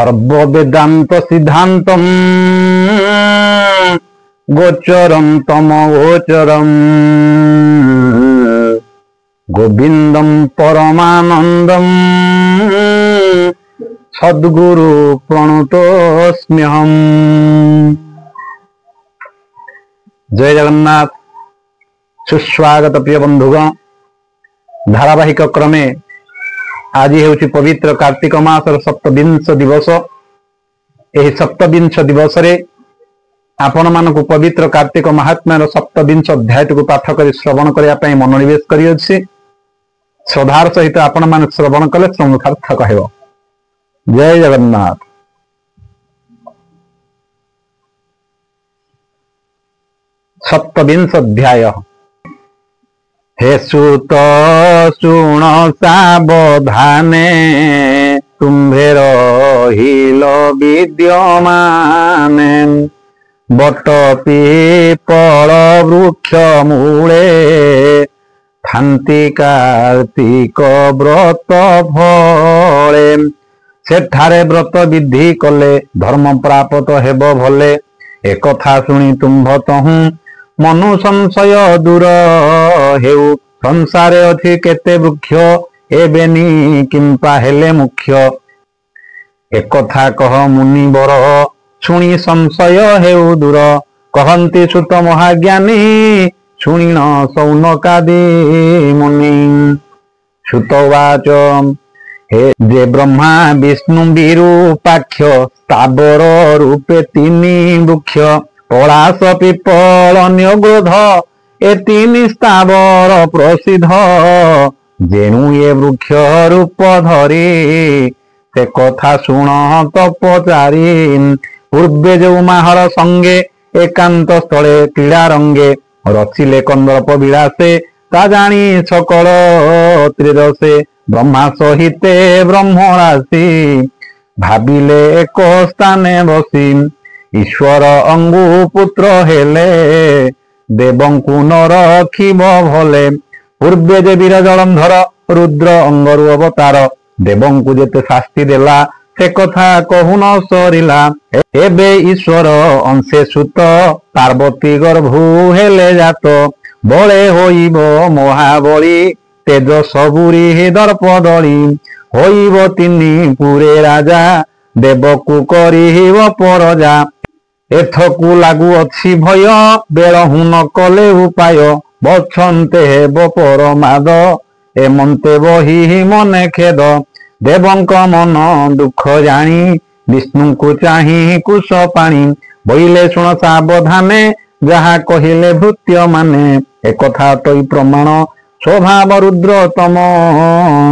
सर्ववेदांत सिद्धांतम गोचरम तम गोचरम गोविंदम परमानंदम सद्गुरु प्रणतोस्म्यहम्। जय जगन्नाथ। सुस्वागत प्रिय बंधुगण। धारावाहिक क्रमे आज हेउछि पवित्र कार्तिक मासर सप्तविंश दिवस। एही सप्तविंश दिवस रे आपण मानकु पवित्र कार्तिक महात्म्यर सप्तविंश अध्याय को पाठ कर श्रवण करने पई मनोनिवेश करियछि। श्रद्धार सहित आपण मान श्रवण कले सार्थक हेब। जय जगन्नाथ। सप्तविंश अध्याय। हे सुत शुण सावधाने तुम्भे रहिल विद्यमाने बट पीपल वृक्ष मूले थांती कार्तिक व्रत फले सेठारे व्रत विधि कले धर्म प्राप्त हेब भले एकथा शुणी तुम्भ तहु मनु संशय दूर हेउ संसारे अछि केते वृक्ष एबेनी किंपा हेले मुख्य एकथा कह मुनि बर शुणी संशय हेउ दूर कहंती सुत महाज्ञानी शुणिन सौनकादि मुनि सुतवाच हे जे ब्रह्मा विष्णु विरूपाक्ष स्थावर रूपे तीनि वृक्ष पलाश पिपल न्यग्रोध ए तीनि स्थावर प्रसिद्ध जेणु ये वृक्ष रूप धरी से कथा शुण तपचारी पूर्वे जो माहर संगे एकांत स्थले क्रीड़ा रंगे रचिले कंदर्प विलासे ता जानी सकल त्रिरसे ब्रह्मा सहिते ब्रह्म राशि भाविले एक स्थाने बसी ईश्वर अंगु पुत्र हेले देवंकु न रखिब भले पूर्वे जे वीर जलंधर रुद्र अंगरु अवतार देवंकु जेते शास्ति देला से कथा कहु न सरिला एबे ईश्वर अंशे सुत पार्वती गर्भु हेले जात बळे होइब महाबली तेज सबुरी दर्प दली होइब तिनि पुरे राजा देवकु करिब परजा एथकु लागू अछि भय बेलहु न कले उपाय बछन्ते हेब परमाद एमन्ते बहि मने खेद देवंक मन दुख जानी विष्णु को चाही कुश पानी बोइले शुण सावधाने जहा कहिले भृत्य माने एकथा तई प्रमाण स्वभाव रुद्र तम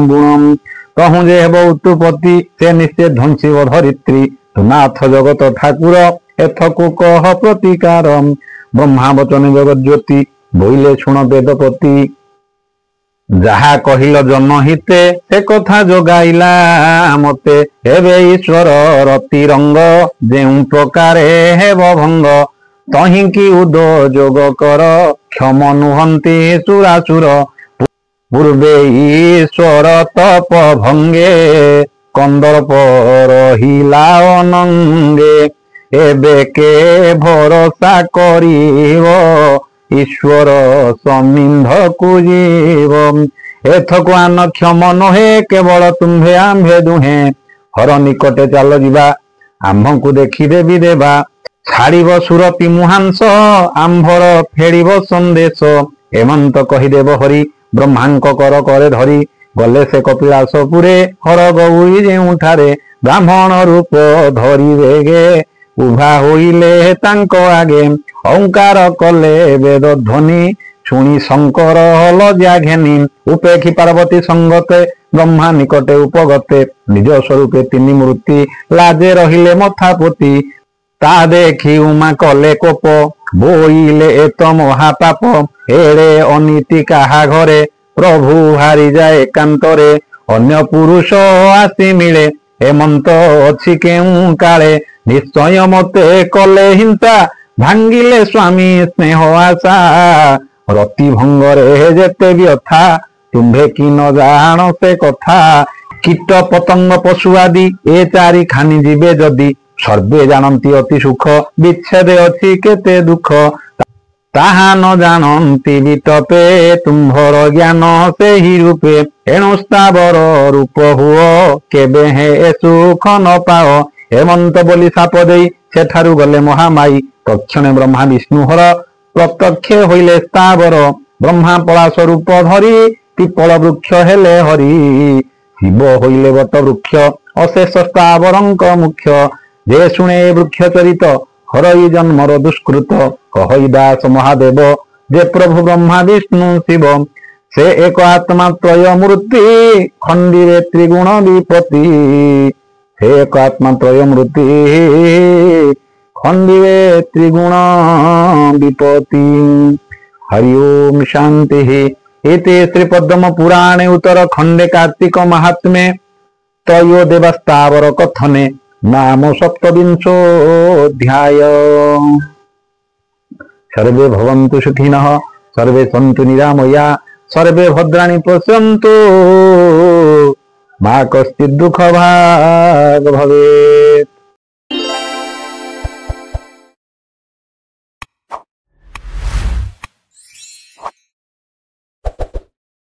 गुणम कहूँ जे हेब उत्पत्ति से निश्चय ध्वंसीव धरित्री नाथ जगत ठाकुर एथकु कह प्रतिकार ब्रह्मा वचन जगत ज्योति बोइले शुण वेदपति जहा कहिल जनहिते से कथा जोगाइला मते हेबे ईश्वर रति रंग जेउ प्रकारे हेब भंग तहिंकी उद जोग कर क्षम नुहंती सुरासुर पूर्वे ईश्वर तप भंगे कंदर्प रहिला अनंगे एबे के भरोसा करिव ईश्वर समिंध कुजीव एथको आन क्षम नहे केवल तुम्भे आम्भे दुहे हर निकटे चाल जिबा आम्भ को देखी देवी देवा छाड़िब सुरपी मुहांस आम्भर फेड़िब संदेश एमंत कहीदेव हरि ब्रह्मांक कर करे धरी गले से कपिलासपुरे हर गौरी जेउठारे ब्राह्मण रूप धरी बेगे उभा होइले तांको आगे ओंकार कले वेद ध्वनि शुणी शंकर लज्जा घेनी उपेक्षी पार्वती संगते ब्रह्मा निकटे उपगते निज स्वरूपे तिनि मूर्ति लाजे रहिले मथापति ता देखी उमा कले कोप बोइले एत महापाप एड़े अनीति काहा घरे प्रभु हारी जाए एकांतरे अन्य पुरुष आसी मिले एमंत अछि केउ काले निश्चय मते कले हिंसा भांगिले स्वामी स्नेह आशा रति भंगरे जेते व्यथा तुम्भे कि न जान से कथा কীট পতঙ্গ পশু আদি এ চারি খানি জীবে যদি সর্বে জানନ୍ତି অতি সুখ বিচ্ছেদে অছি কেতে দুঃখ তাহা ন জানନ୍ତି বিতপে তুম্ভর জ্ঞান ସେହି রূপে ଏଣୁ ସ୍ଥାବର ରୂପ ହୁଅ କେବେ ହେ ସୁଖ ନ ପାଅ ହେମନ୍ତ ବୋଲି ସାପ ଦେଇ ସେଠାରୁ ଗଲେ ମହାମାଇ ତକ୍ଷଣେ ବ୍ରହ୍ମା ବିଷ୍ଣୁହର ପ୍ରତ୍ୟକ୍ଷ ହୋଇଲେ ସ୍ଥାବର ବ୍ରହ୍ମା ପଳାଶ ରୂପ ଧରି ପିପଳ ବୃକ୍ଷ ହେଲେ ହରି ଶିବ ହୋଇଲେ ବଟ ବୃକ୍ଷ ଅଶେଷ ସ୍ଥାବରଙ୍କ ମୁଖ୍ୟ ଯେ ଶୁଣେ ବୃକ୍ଷ ଚରିତ ହରଇ ଜନ୍ମର ଦୁଷ୍କୃତ କହଇ ଦାସ ମହାଦେବ ଯେ ପ୍ରଭୁ ବ୍ରହ୍ମା ବିଷ୍ଣୁ ଶିବ ସେ ଏକ ଆତ୍ମା ତ୍ରୟ ମୂର୍ତ୍ତି ଖଣ୍ଡିରେ ତ୍ରିଗୁଣ ବିପତି ସେ ଏକ ଆତ୍ମା ତ୍ରୟ ମୂର୍ତ୍ତି ଖଣ୍ଡିରେ ତ୍ରିଗୁଣ ବିପତି। हरि ओम शांति। इति श्री पद्म पुराणे उत्तरखंडे कार्तिक महात्म्ये त्रयो देवस्तावर कथने नाम सप्तविंशोऽध्याय। सर्वे भवन्तु सुखिनः सर्वे सन्तु निरामया सर्वे भद्राणि पश्यन्तु मा कश्चित् दुःखभाग् भवेत्।